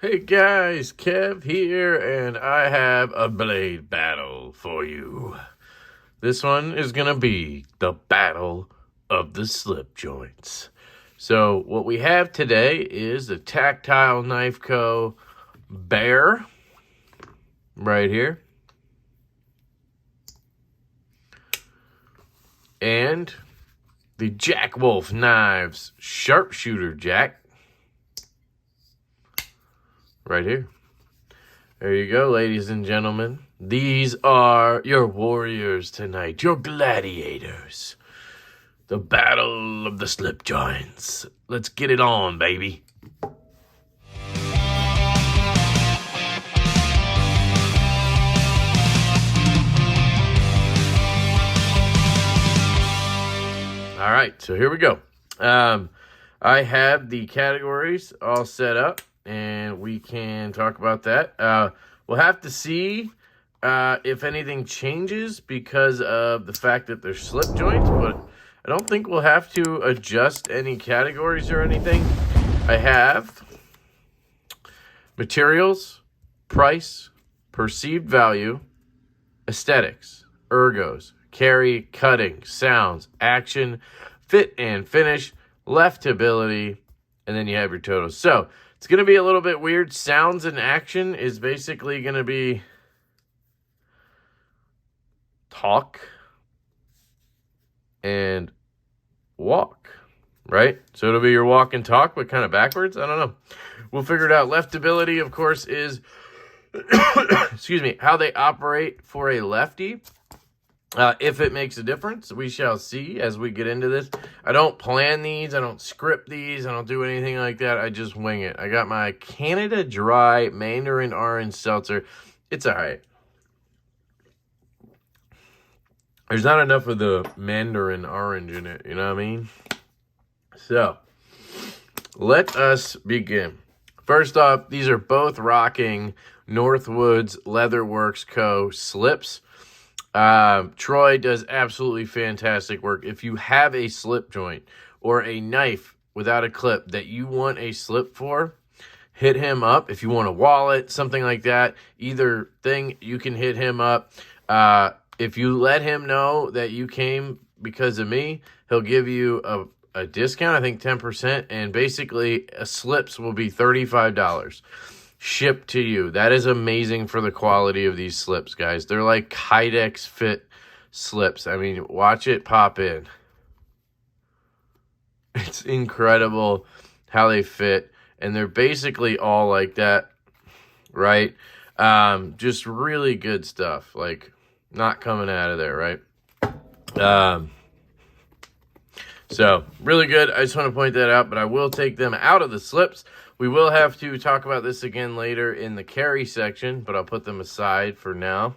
Hey guys, Kev here, and I have a blade battle for you. This one is gonna be the Battle of the Slip Joints. So what we have today is the Tactile Knife Co. Bear, right here. And the Jack Wolf Knives Sharpshooter Jack, right here. There you go, ladies and gentlemen. These are your warriors tonight, your gladiators. The Battle of the Slip Joints. Let's get it on, baby. All right, so here we go. I have the categories all set up, and we can talk about that. We'll have to see if anything changes because of the fact that they're slip joints, but I don't think we'll have to adjust any categories or anything. I have materials, price, perceived value, aesthetics, ergos, carry, cutting, sounds, action, fit and finish, leftability, and then you have your totals. So it's going to be a little bit weird. Sounds and action is basically going to be talk and walk, right? So it'll be your walk and talk, but kind of backwards. I don't know. We'll figure it out. Leftability, of course, is excuse me, how they operate for a lefty. If it makes a difference, we shall see as we get into this. I don't plan these. I don't script these. I don't do anything like that. I just wing it. I got my Canada Dry Mandarin Orange Seltzer. It's all right. There's not enough of the Mandarin orange in it, you know what I mean? So, let us begin. First off, these are both rocking Northwoods Leather Works Co. slips. Troy does absolutely fantastic work. If you have a slip joint or a knife without a clip that you want a slip for, hit him up. If you want a wallet, something like that, either thing, you can hit him up. If you let him know that you came because of me, he'll give you a discount, I think 10%, and basically slips will be $35. Shipped to you. That is amazing for the quality of these slips, guys. They're like Kydex fit slips. I mean, watch it pop in. It's incredible how they fit, and they're basically all like that, right? Just really good stuff, like not coming out of there, right? So really good. I just want to point that out, but I will take them out of the slips. We will have to talk about this again later in the carry section, but I'll put them aside for now.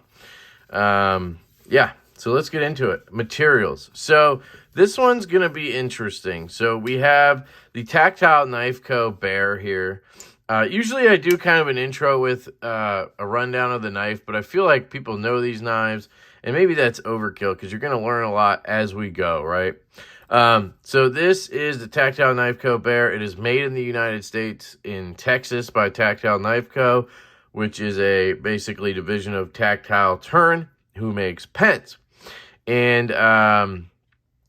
Yeah, so let's get into it. Materials. So this one's going to be interesting. So we have the Tactile Knife Co. Bear here. Usually I do kind of an intro with a rundown of the knife, but I feel like people know these knives, and maybe that's overkill because you're going to learn a lot as we go, right? So this is the Tactile Knife Co. Bear. It is made in the United States in Texas by Tactile Knife Co., which is a basically division of Tactile Turn, who makes pens. And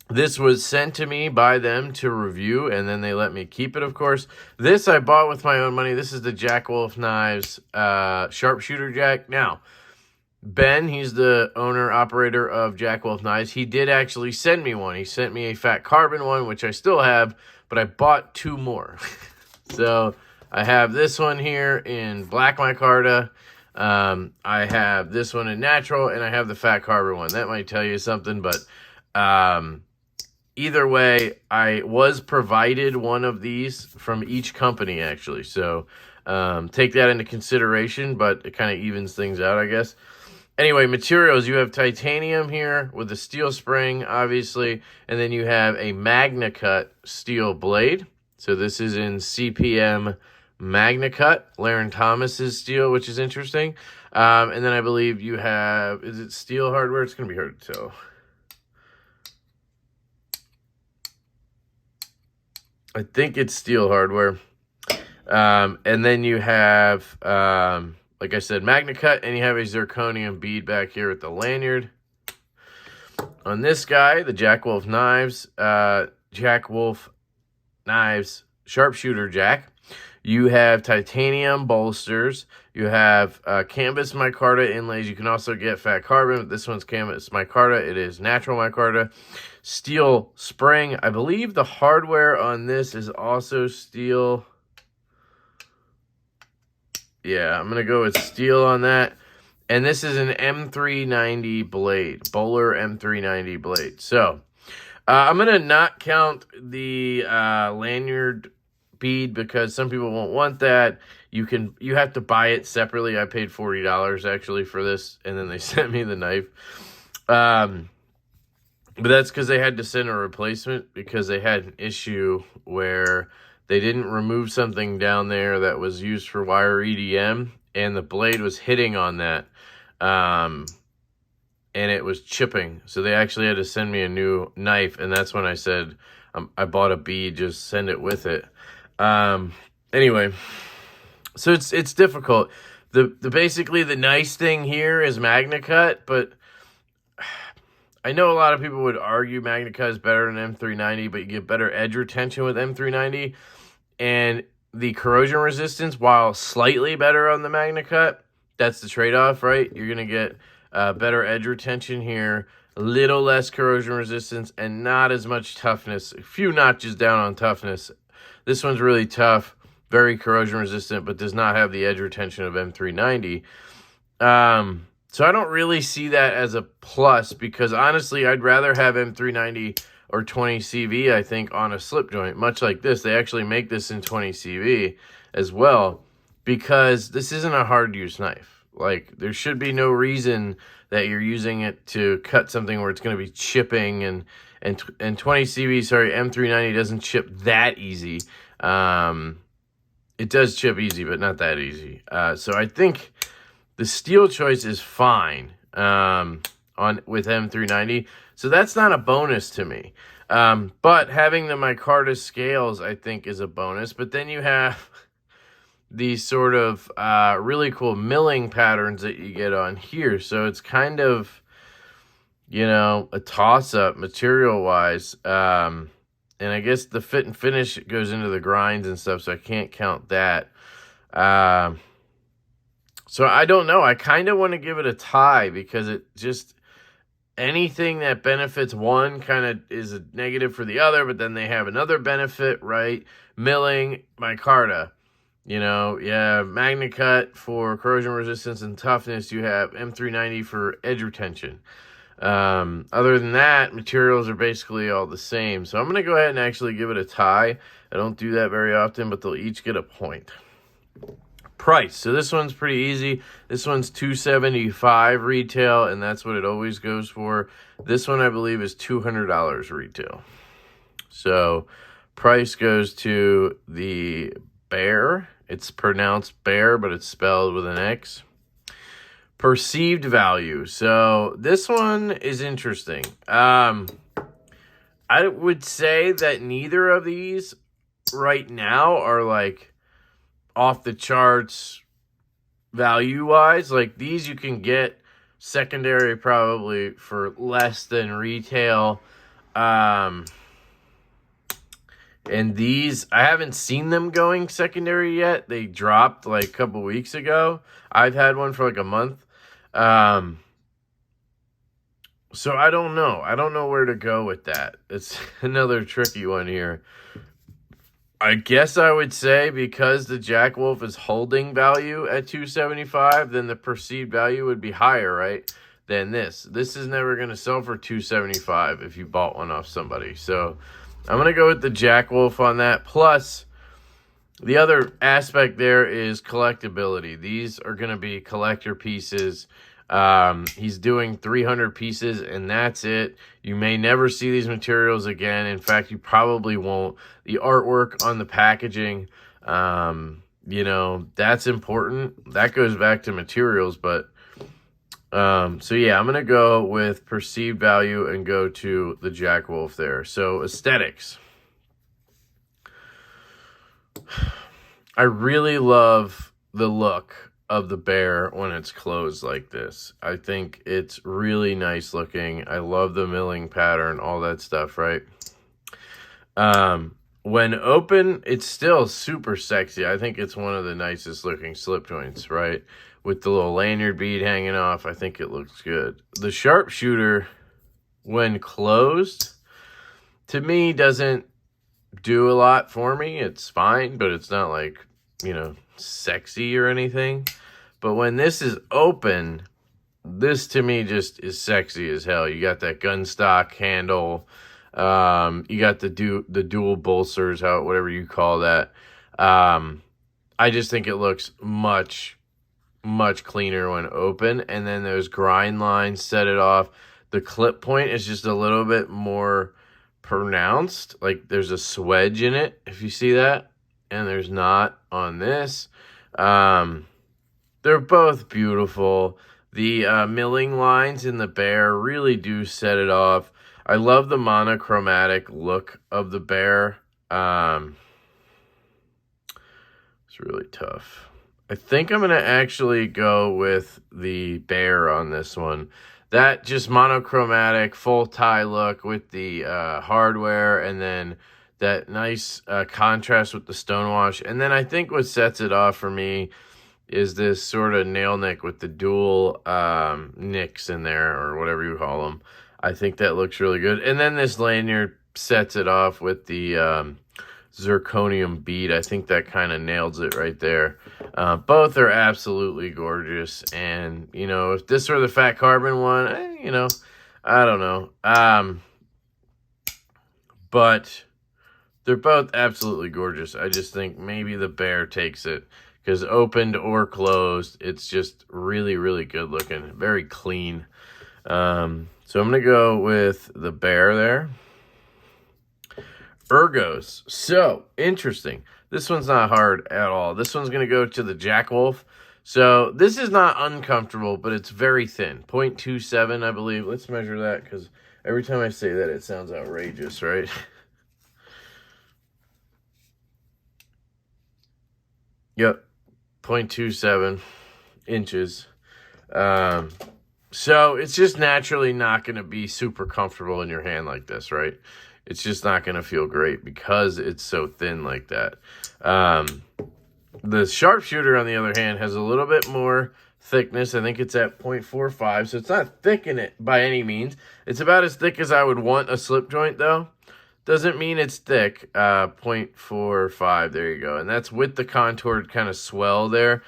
this was sent to me by them to review, and then they let me keep it, of course. This I bought with my own money. This is the Jack Wolf Knives Sharpshooter Jack. Now, Ben, he's the owner-operator of Jack Wolf Knives. He did actually send me one. He sent me a fat carbon one, which I still have, but I bought two more. So I have this one here in black micarta. I have this one in natural, and I have the fat carbon one. That might tell you something, but either way, I was provided one of these from each company, actually. So take that into consideration, but it kind of evens things out, I guess. Anyway, materials, you have titanium here with a steel spring, obviously, and then you have a Magna Cut steel blade. So this is in CPM Magna Cut, Laren Thomas's steel, which is interesting. And then I believe you have, is it steel hardware? It's going to be hard to tell. I think it's steel hardware. And then you have, like I said, Magna Cut, and you have a zirconium bead back here with the lanyard. On this guy, the Jack Wolf Knives, Sharpshooter Jack, you have titanium bolsters. You have canvas micarta inlays. You can also get fat carbon, but this one's canvas micarta. It is natural micarta. Steel spring. I believe the hardware on this is also steel. Yeah, I'm going to go with steel on that. And this is an M390 blade, Bowler M390 blade. So, I'm going to not count the lanyard bead because some people won't want that. You have to buy it separately. I paid $40 actually for this, and then they sent me the knife. But that's because they had to send a replacement because they had an issue where they didn't remove something down there that was used for wire EDM, and the blade was hitting on that, and it was chipping. So they actually had to send me a new knife, and that's when I said, I bought a bead, just send it with it. Anyway, so it's difficult. Basically the nice thing here is Magna Cut, but I know a lot of people would argue Magna Cut is better than M390, but you get better edge retention with M390, and the corrosion resistance, while slightly better on the Magna Cut, that's the trade-off, right? You're going to get better edge retention here, a little less corrosion resistance, and not as much toughness. A few notches down on toughness. This one's really tough, very corrosion resistant, but does not have the edge retention of M390. So I don't really see that as a plus because honestly, I'd rather have M390 or 20 CV, I think, on a slip joint, much like this. They actually make this in 20 CV as well because this isn't a hard use knife. Like, there should be no reason that you're using it to cut something where it's going to be chipping, and 20 CV, sorry, M390 doesn't chip that easy. It does chip easy, but not that easy. So I think the steel choice is fine with M390, so that's not a bonus to me. But having the micarta scales, I think, is a bonus. But then you have these sort of really cool milling patterns that you get on here, so it's kind of, you know, a toss-up material-wise. And I guess the fit and finish goes into the grinds and stuff, so I can't count that. So I don't know. I kind of want to give it a tie because it just, anything that benefits one kind of is a negative for the other, but then they have another benefit, right? Milling, micarta. You know, yeah, Magna Cut for corrosion resistance and toughness. You have M390 for edge retention. Other than that, materials are basically all the same. So I'm going to go ahead and actually give it a tie. I don't do that very often, but they'll each get a point. Price. So this one's pretty easy. This one's $275 retail, and that's what it always goes for. This one, I believe, is $200 retail. So price goes to the Bear. It's pronounced Bear, but it's spelled with an X. Perceived value. So this one is interesting. I would say that neither of these right now are like off the charts value wise. Like these you can get secondary probably for less than retail. And these, I haven't seen them going secondary yet. They dropped like a couple weeks ago. I've had one for like a month. So I don't know. I don't know where to go with that. It's another tricky one here. I guess I would say because the Jack Wolf is holding value at $275, then the perceived value would be higher, right, than this. This is never going to sell for $275 if you bought one off somebody. So I'm going to go with the Jack Wolf on that. Plus, the other aspect there is collectability. These are going to be collector pieces. He's doing 300 pieces, and that's it. You may never see these materials again. In fact, you probably won't. The artwork on the packaging, you know, that's important. That goes back to materials, but so yeah, I'm going to go with perceived value and go to the Jack Wolf there. So aesthetics. I really love the look of the bear when it's closed like this. I think it's really nice looking. I love the milling pattern, all that stuff, right? When open, it's still super sexy. I think it's one of the nicest looking slip joints, right? With the little lanyard bead hanging off, I think it looks good. The SharpShooter, when closed, to me, doesn't do a lot for me. It's fine, but it's not like, you know, sexy or anything. But when this is open, this to me just is sexy as hell. You got that gun stock handle. You got the dual bolsters, whatever you call that. I just think it looks much cleaner when open. And then those grind lines set it off. The clip point is just a little bit more pronounced. Like there's a swedge in it, if you see that. And there's not on this. They're both beautiful. The milling lines in the bear really do set it off. I love the monochromatic look of the bear. It's really tough. I think I'm going to actually go with the bear on this one. That just monochromatic full tie look with the hardware, and then that nice contrast with the stonewash. And then I think what sets it off for me is this sort of nail nick with the dual nicks in there, or whatever you call them. I think that looks really good. And then this lanyard sets it off with the zirconium bead. I think that kind of nails it right there. Both are absolutely gorgeous. And, you know, if this were the fat carbon one, you know, I don't know. But they're both absolutely gorgeous. I just think maybe the bear takes it, because opened or closed, it's just really, really good looking. Very clean. So I'm going to go with the bear there. Ergos. So, interesting. This one's not hard at all. This one's going to go to the Jack Wolf. So, this is not uncomfortable, but it's very thin. 0.27, I believe. Let's measure that, because every time I say that, it sounds outrageous, right? Yep. 0.27 inches. So it's just naturally not going to be super comfortable in your hand like this, right? It's just not going to feel great because it's so thin like that. The SharpShooter, on the other hand, has a little bit more thickness. I think it's at 0.45, so it's not thick in it by any means. It's about as thick as I would want a slip joint, though. Doesn't mean it's thick. 0.45, there you go. And that's with the contoured kind of swell there.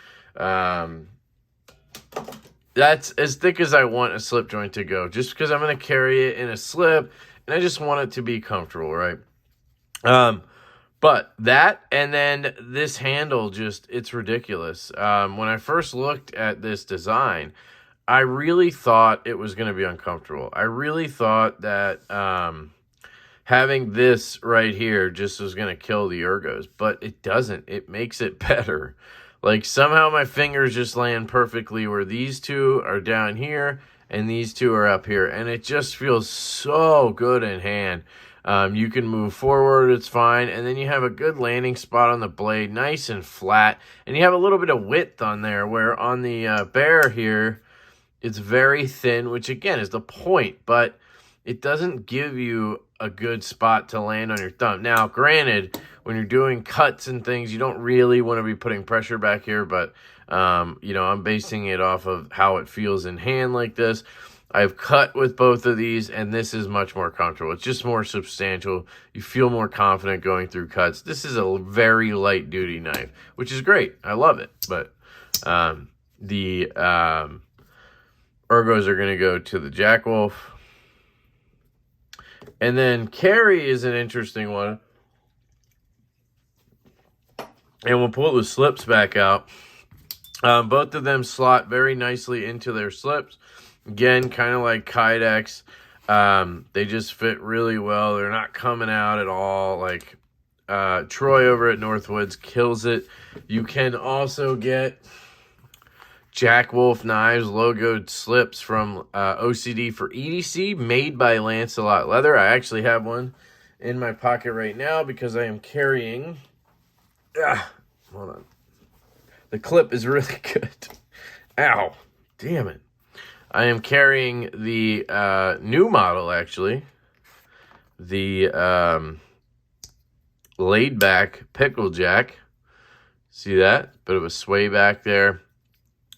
That's as thick as I want a slip joint to go, just because I'm going to carry it in a slip, and I just want it to be comfortable, right? But that, and then this handle, just, it's ridiculous. When I first looked at this design, I really thought it was going to be uncomfortable. I really thought that having this right here just was going to kill the ergos, but it doesn't. It makes it better. Like, somehow my fingers just land perfectly where these two are down here and these two are up here. And it just feels so good in hand. You can move forward, it's fine. And then you have a good landing spot on the blade, nice and flat. And you have a little bit of width on there, where on the bear here, it's very thin, which again is the point. But it doesn't give you a good spot to land on your thumb. Now, granted, when you're doing cuts and things, you don't really want to be putting pressure back here, but, you know, I'm basing it off of how it feels in hand like this. I've cut with both of these, and this is much more comfortable. It's just more substantial. You feel more confident going through cuts. This is a very light-duty knife, which is great. I love it, but the ergos are going to go to the Jack Wolf. And then carry is an interesting one. And we'll pull the slips back out. Both of them slot very nicely into their slips. Again, kind of like Kydex. They just fit really well. They're not coming out at all. Like Troy over at Northwoods kills it. You can also get Jack Wolf knives, logoed slips from OCD for EDC, made by Lancelot Leather. I actually have one in my pocket right now because I am carrying hold on. The clip is really good. Ow. Damn it. I am carrying the new model, actually. The laid back pickle jack. See that? Bit of a sway back there.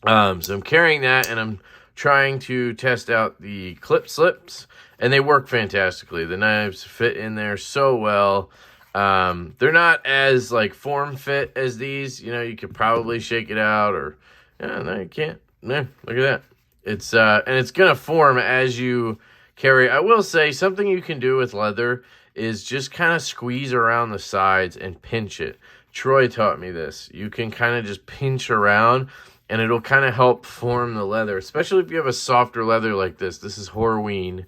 So I'm carrying that, and I'm trying to test out the clip slips, and they work fantastically. The knives fit in there so well. They're not as like form fit as these. You know, you could probably shake it out, or yeah, no, you can't. No, look at that. It's and it's gonna form as you carry. I will say something you can do with leather is just kind of squeeze around the sides and pinch it. Troy taught me this. You can kind of just pinch around, and it'll kind of help form the leather, especially if you have a softer leather like this. This is Horween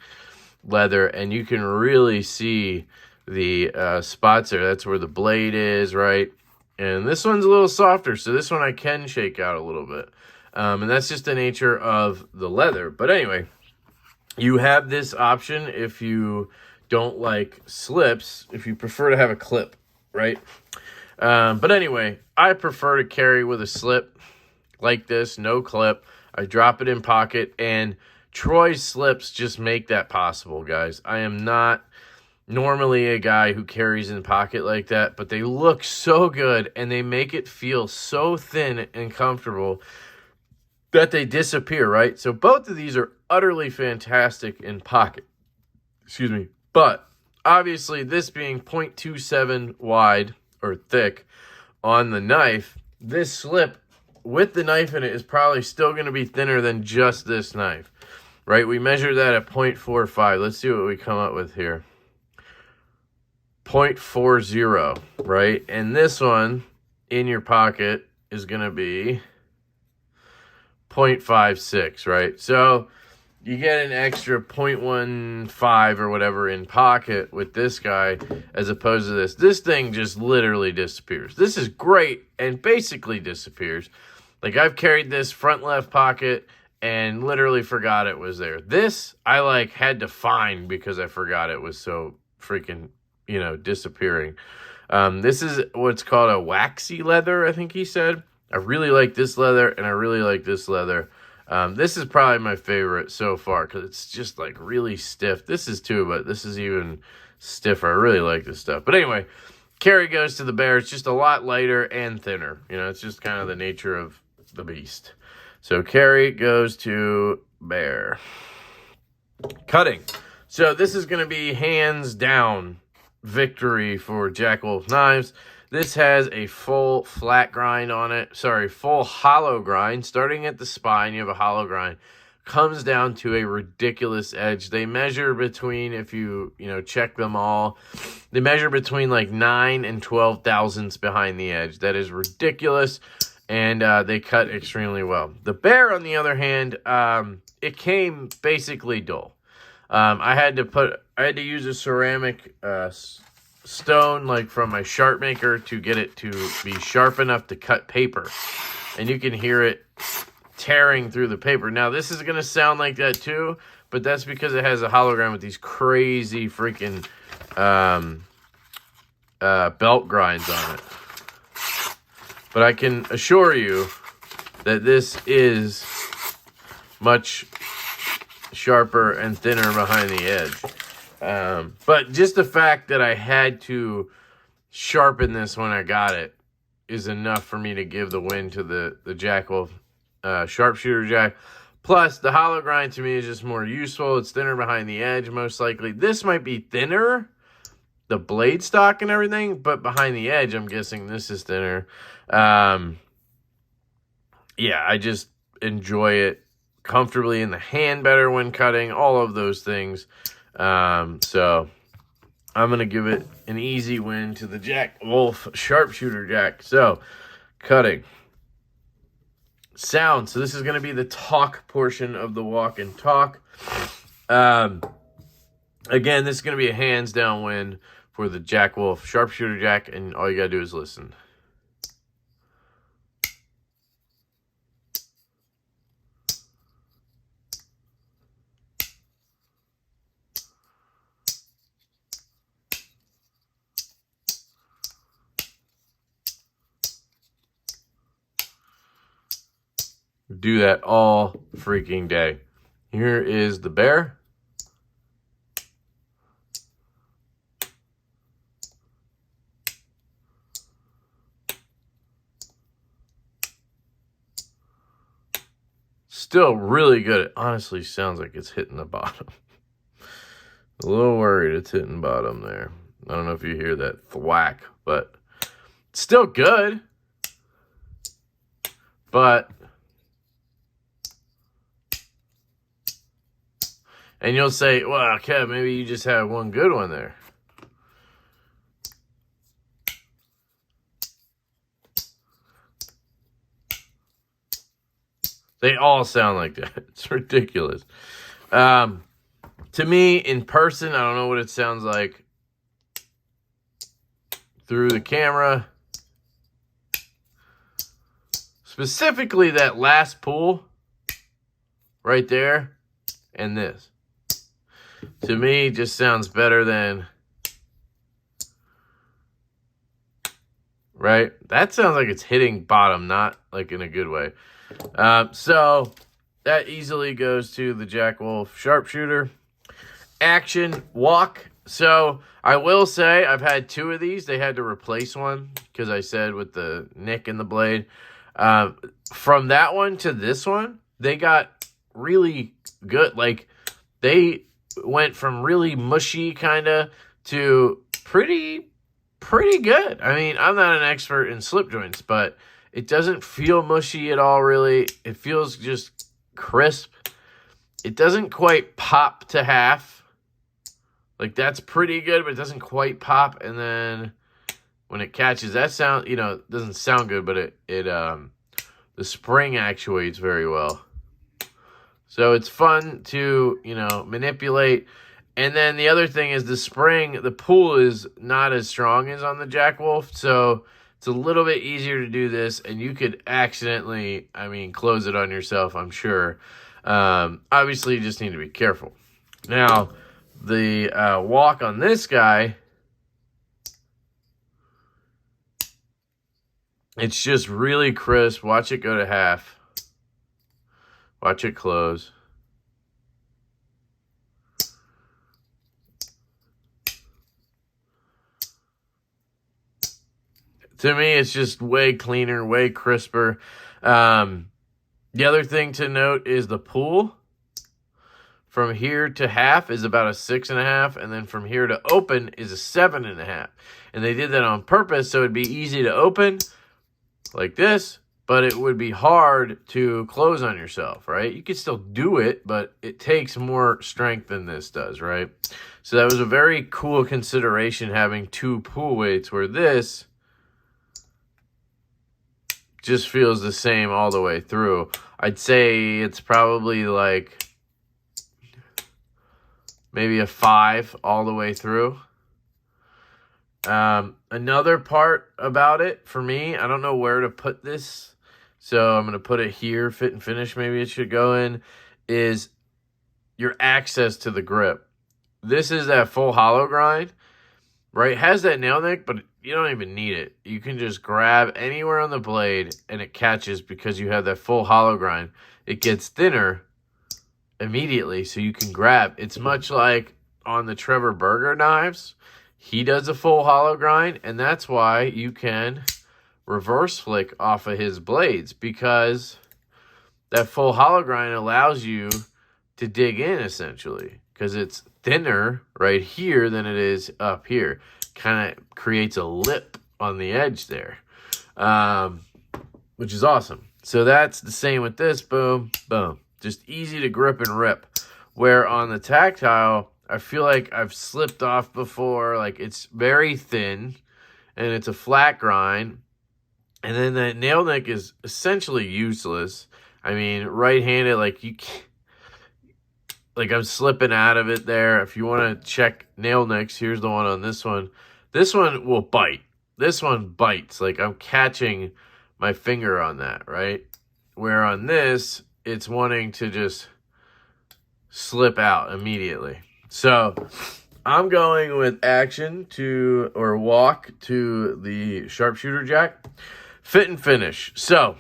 leather, and you can really see the spots there. That's where the blade is, right? And this one's a little softer, so this one I can shake out a little bit. And that's just the nature of the leather. But anyway, you have this option if you don't like slips, if you prefer to have a clip, right? But anyway, I prefer to carry with a slip like this, no clip. I drop it in pocket, and Troy's slips just make that possible, guys. I am not normally a guy who carries in pocket like that, but they look so good, and they make it feel so thin and comfortable that they disappear, right? So both of these are utterly fantastic in pocket. Excuse me. But obviously, this being 0.27 wide or thick on the knife, this slip with the knife in it is probably still going to be thinner than just this knife, right? We measured that at 0.45. Let's see what we come up with here. 0.40, right? And this one in your pocket is going to be 0.56, right? So you get an extra 0.15 or whatever in pocket with this guy as opposed to this. This thing just literally disappears. This is great and basically disappears. Like, I've carried this front left pocket and literally forgot it was there. This, I like had to find because I forgot it was so freaking, you know, disappearing. This is what's called a waxy leather, I think he said. I really like this leather, and I really like this leather. This is probably my favorite so far because it's just like really stiff. This is too, but this is even stiffer. I really like this stuff. But anyway, carry goes to the bear. It's just a lot lighter and thinner. You know, it's just kind of the nature of the beast. So carry goes to bear. Cutting. So this is going to be hands down victory for Jack Wolf knives. This has a full flat grind on it. Sorry, full hollow grind. Starting at the spine, you have a hollow grind. Comes down to a ridiculous edge. They measure between, if you check them all, they measure between like 9 and 12 thousandths behind the edge. That is ridiculous, and they cut extremely well. The bear, on the other hand, it came basically dull. I had to use a ceramic stone like from my sharp maker to get it to be sharp enough to cut paper, and you can hear it tearing through the paper. Now this is gonna sound like that too, but that's because it has a hollow grind with these crazy freaking belt grinds on it. But I can assure you that this is much sharper and thinner behind the edge. But just the fact that I had to sharpen this when I got it is enough for me to give the win to the Jack Wolf sharpshooter jack. Plus, the hollow grind to me is just more useful. It's thinner behind the edge, most likely. This might be thinner, the blade stock and everything, but behind the edge, I'm guessing this is thinner. Yeah, I just enjoy it comfortably in the hand better when cutting, all of those things. So I'm going to give it an easy win to the Jack Wolf sharpshooter jack. So cutting. Sound. So this is going to be the talk portion of the walk and talk. Again, this is going to be a hands down win for the Jack Wolf sharpshooter jack, and all you got to do is listen. Do that all freaking day. Here is the bear. Still really good. It honestly sounds like it's hitting the bottom. A little worried it's hitting bottom there. I don't know if you hear that thwack, but it's still good. But, and you'll say, well, Kev, maybe you just had one good one there. They all sound like that. It's ridiculous. To me, in person, I don't know what it sounds like through the camera. Specifically, that last pull right there and this. To me, just sounds better than... Right? That sounds like it's hitting bottom, not like in a good way. So that easily goes to the Jack Wolf Sharpshooter. Action walk. So I will say I've had two of these. They had to replace one because I said with the nick in the blade. From that one to this one, they got really good. Like they went from really mushy kind of to pretty good. I mean, I'm not an expert in slip joints, but it doesn't feel mushy at all, really. It feels just crisp. It doesn't quite pop to half. Like, that's pretty good, but it doesn't quite pop. And then when it catches, that sound, you know, it doesn't sound good, but the spring actuates very well. So it's fun to, you know, manipulate. And then the other thing is the spring, the pull is not as strong as on the Jack Wolf. So it's a little bit easier to do this, and you could accidentally, I mean, close it on yourself, I'm sure. Obviously, you just need to be careful. Now, the walk on this guy, it's just really crisp. Watch it go to half. Watch it close. To me, it's just way cleaner, way crisper. The other thing to note is the pull. From here to half is about a 6.5, and then from here to open is a 7.5. And they did that on purpose, so it'd be easy to open like this, but it would be hard to close on yourself, right? You could still do it, but it takes more strength than this does, right? So that was a very cool consideration, having two pull weights, where this just feels the same all the way through. I'd say it's probably like maybe a 5 all the way through. Another part about it for me, I don't know where to put this, so I'm going to put it here, fit and finish, maybe it should go in, is your access to the grip. This is that full hollow grind, right? It has that nail nick, but you don't even need it. You can just grab anywhere on the blade and it catches because you have that full hollow grind. It gets thinner immediately, so you can grab. It's much like on the Trevor Berger knives. He does a full hollow grind, and that's why you can reverse flick off of his blades, because that full hollow grind allows you to dig in, essentially, because it's thinner right here than it is up here. Kind of creates a lip on the edge there, which is awesome. So that's the same with this. Boom, boom. Just easy to grip and rip. Where on the tactile, I feel like I've slipped off before. Like, it's very thin, and it's a flat grind. And then that nail nick is essentially useless. I mean, right-handed, like, you can't, like, I'm slipping out of it there. If you want to check nail nicks, here's the one on this one. This one will bite. This one bites. Like, I'm catching my finger on that, right? Where on this, it's wanting to just slip out immediately. So I'm going with action to, or walk to the Sharpshooter Jack. Fit and finish. So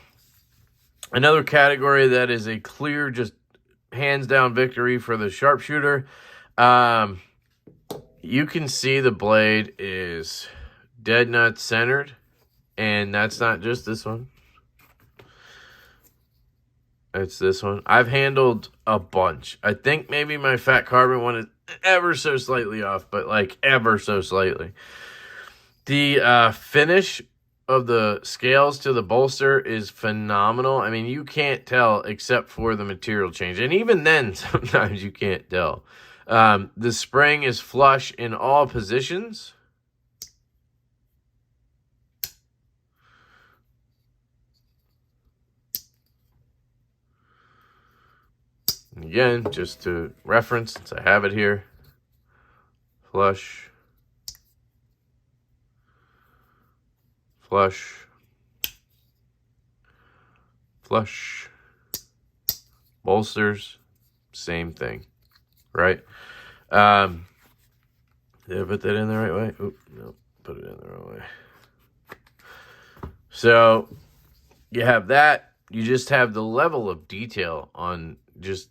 Another category that is a clear, just hands down victory for the SharpShooter. You can see the blade is dead nut centered, and that's not just this one. It's this one. I've handled a bunch. I think maybe my fat carbon one is ever so slightly off, but like ever so slightly. The finish of the scales to the bolster is phenomenal. I mean, you can't tell except for the material change. And even then, sometimes you can't tell. The spring is flush in all positions. Again, just to reference, since I have it here, flush, flush, flush, bolsters, same thing, right? Did I put that in the right way? Oop, no, put it in the wrong way. So you have that. You just have the level of detail on just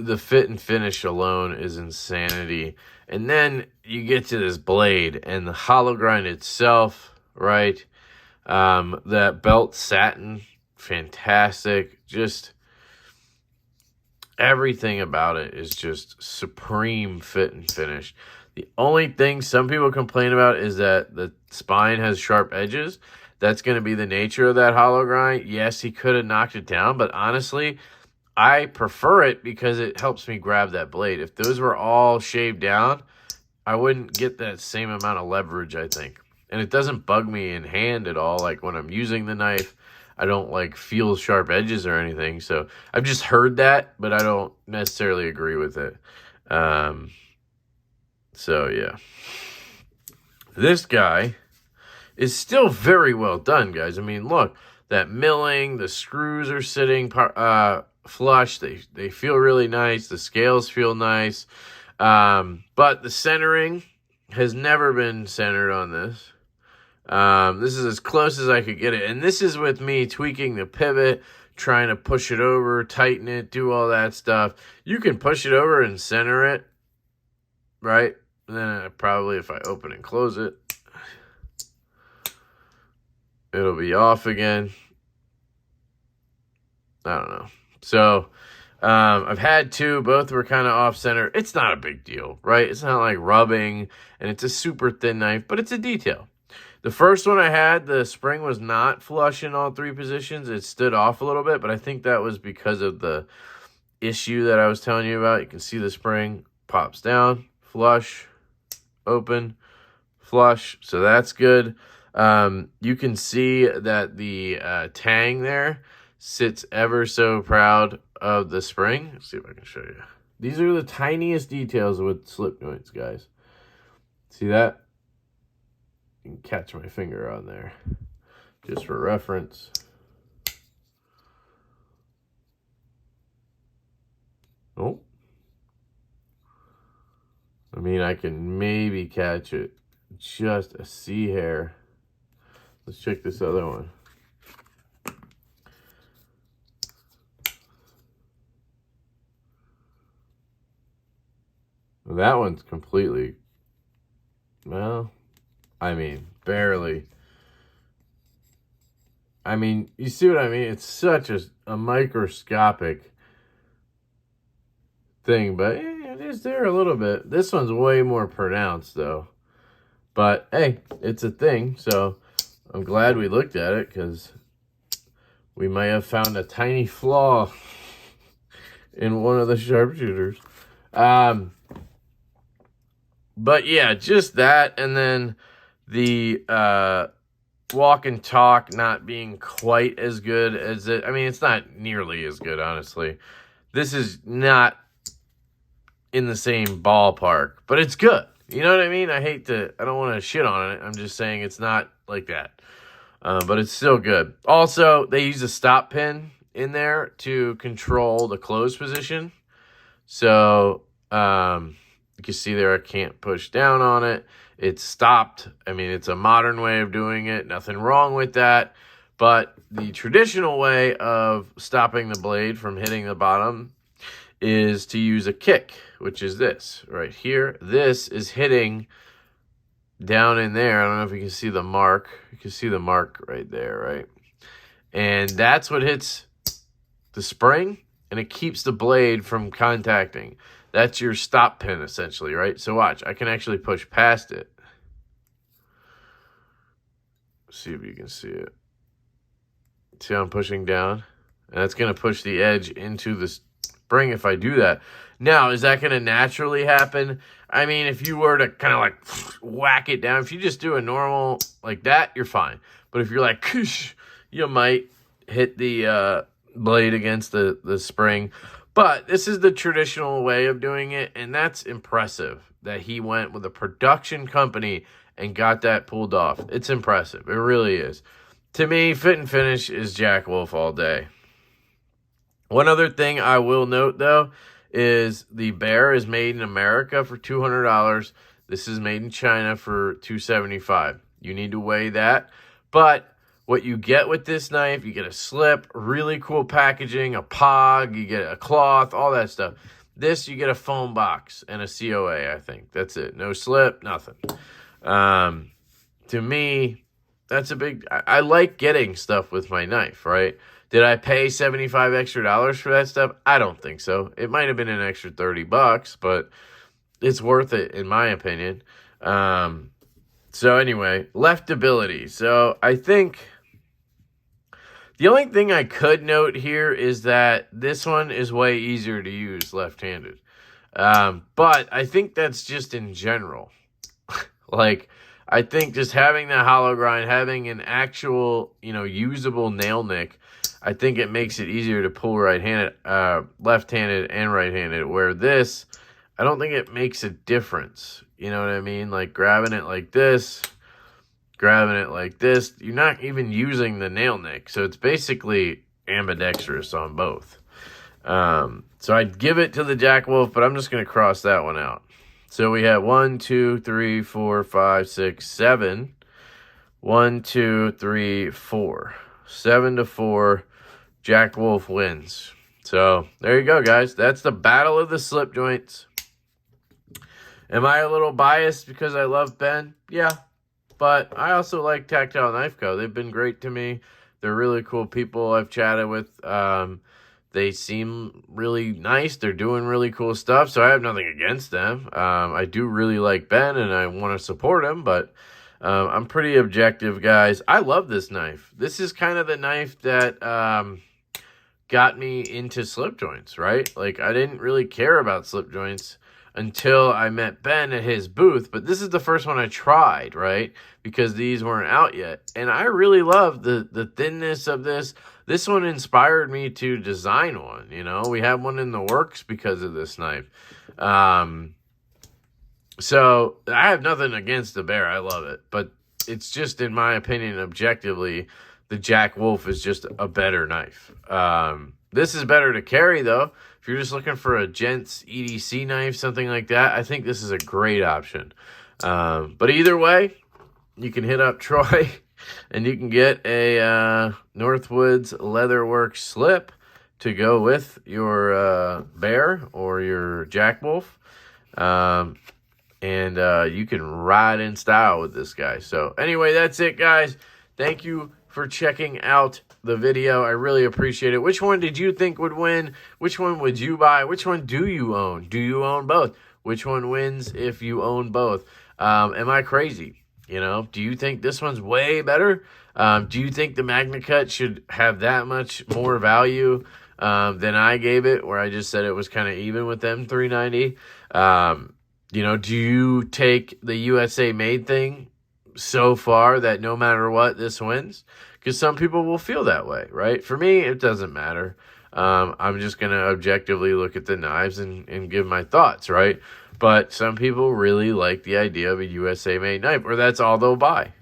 the fit and finish alone is insanity. And then you get to this blade and the hollow grind itself, right? That belt satin, fantastic. Just everything about it is just supreme fit and finish. The only thing some people complain about is that the spine has sharp edges. That's going to be the nature of that hollow grind. Yes, he could have knocked it down, but honestly, I prefer it because it helps me grab that blade. If those were all shaved down, I wouldn't get that same amount of leverage, I think. And it doesn't bug me in hand at all. Like when I'm using the knife, I don't like feel sharp edges or anything. So I've just heard that, but I don't necessarily agree with it. So yeah. This guy is still very well done, guys. I mean, look, that milling, the screws are sitting flush. They feel really nice. The scales feel nice. But the centering has never been centered on this. This is as close as I could get it. And this is with me tweaking the pivot, trying to push it over, tighten it, do all that stuff. You can push it over and center it, right? And then probably if I open and close it, it'll be off again. I don't know. So I've had two. Both were kind of off center. It's not a big deal, right? It's not like rubbing, and it's a super thin knife, but it's a detail. The first one I had, the spring was not flush in all three positions. It stood off a little bit, but I think that was because of the issue that I was telling you about. You can see the spring pops down, flush, open, flush. So that's good. You can see that the tang there sits ever so proud of the spring. Let's see if I can show you. These are the tiniest details with slip joints, guys. See that? You can catch my finger on there just for reference. Oh. I mean, I can maybe catch it. Just a C hair. Let's check this other one. Well, that one's completely, well, I mean, barely. I mean, you see what I mean? It's such a microscopic thing, but it is there a little bit. This one's way more pronounced, though. But, hey, it's a thing, so I'm glad we looked at it, because we might have found a tiny flaw in one of the SharpShooters. But yeah, just that, and then the walk and talk not being quite as good as it. I mean, it's not nearly as good, honestly. This is not in the same ballpark, but it's good. You know what I mean? I don't want to shit on it. I'm just saying it's not like that. But it's still good. Also, they use a stop pin in there to control the close position. So, you can see there I can't push down on it. It's stopped. I mean, it's a modern way of doing it. Nothing wrong with that. But the traditional way of stopping the blade from hitting the bottom is to use a kick, which is this right here. This is hitting down in there. I don't know if you can see the mark. You can see the mark right there, right? And that's what hits the spring, and it keeps the blade from contacting. That's your stop pin, essentially, right? So watch, I can actually push past it. See if you can see it. See how I'm pushing down? And that's going to push the edge into the spring if I do that. Now, is that going to naturally happen? I mean, if you were to kind of like whack it down, if you just do a normal like that, you're fine. But if you're like, koosh, you might hit the blade against the spring. But this is the traditional way of doing it, and that's impressive that he went with a production company and got that pulled off. It's impressive. It really is. To me, fit and finish is Jack Wolf all day. One other thing I will note, though, is the bear is made in America for $200. This is made in China for $275. You need to weigh that. But what you get with this knife, you get a slip, really cool packaging, a pog, you get a cloth, all that stuff. This, you get a foam box and a COA, I think. That's it. No slip, nothing. To me, that's a big... I like getting stuff with my knife, right? Did I pay $75 extra for that stuff? I don't think so. It might have been an extra $30, but it's worth it, in my opinion. So anyway, leftability. So I think... the only thing I could note here is that this one is way easier to use left-handed. But I think that's just in general. Like, I think just having the hollow grind, having an actual, usable nail nick, I think it makes it easier to pull right-handed, left-handed and right-handed. Where this, I don't think it makes a difference. You know what I mean? Like grabbing it like this, grabbing it like this, you're not even using the nail nick. So it's basically ambidextrous on both. So I'd give it to the Jack Wolf, but I'm just going to cross that one out. So we have 1, 2, 3, 4, 5, 6, 7. 1, 2, 3, 4. 7-4. Jack Wolf wins. So there you go, guys. That's the battle of the slip joints. Am I a little biased because I love Ben? Yeah. But I also like Tactile Knife Co. They've been great to me. They're really cool people I've chatted with. They seem really nice. They're doing really cool stuff, so I have nothing against them. I do really like Ben, and I want to support him, but I'm pretty objective, guys. I love this knife. This is kind of the knife that got me into slip joints, right? Like, I didn't really care about slip joints until I met Ben at his booth, but this is the first one I tried, right? Because these weren't out yet, and I really love the thinness of this. This one inspired me to design one, We have one in the works because of this knife. So I have nothing against the bear. I love it, but it's just, in my opinion, objectively, the Jack Wolf is just a better knife. This is better to carry, though. If you're just looking for a gents EDC knife, something like that, I think this is a great option. But either way, you can hit up Troy and you can get a Northwoods Leather Works slip to go with your bear or your Jack Wolf. And you can ride in style with this guy. So anyway, that's it, guys. Thank you for checking out the video. I really appreciate it. Which one did you think would win? Which one would you buy? Which one do you own? Do you own both? Which one wins if you own both? Am I crazy? Do you think this one's way better? Do you think the Magna Cut should have that much more value than I gave it, where I just said it was kind of even with them $390? Do you take the USA made thing so far that no matter what, this wins? Because some people will feel that way, right? For me, it doesn't matter. I'm just going to objectively look at the knives and give my thoughts, right? But some people really like the idea of a USA made knife, or that's all they'll buy,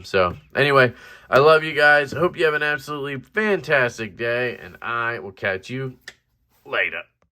So anyway, I love you guys. Hope you have an absolutely fantastic day, and I will catch you later.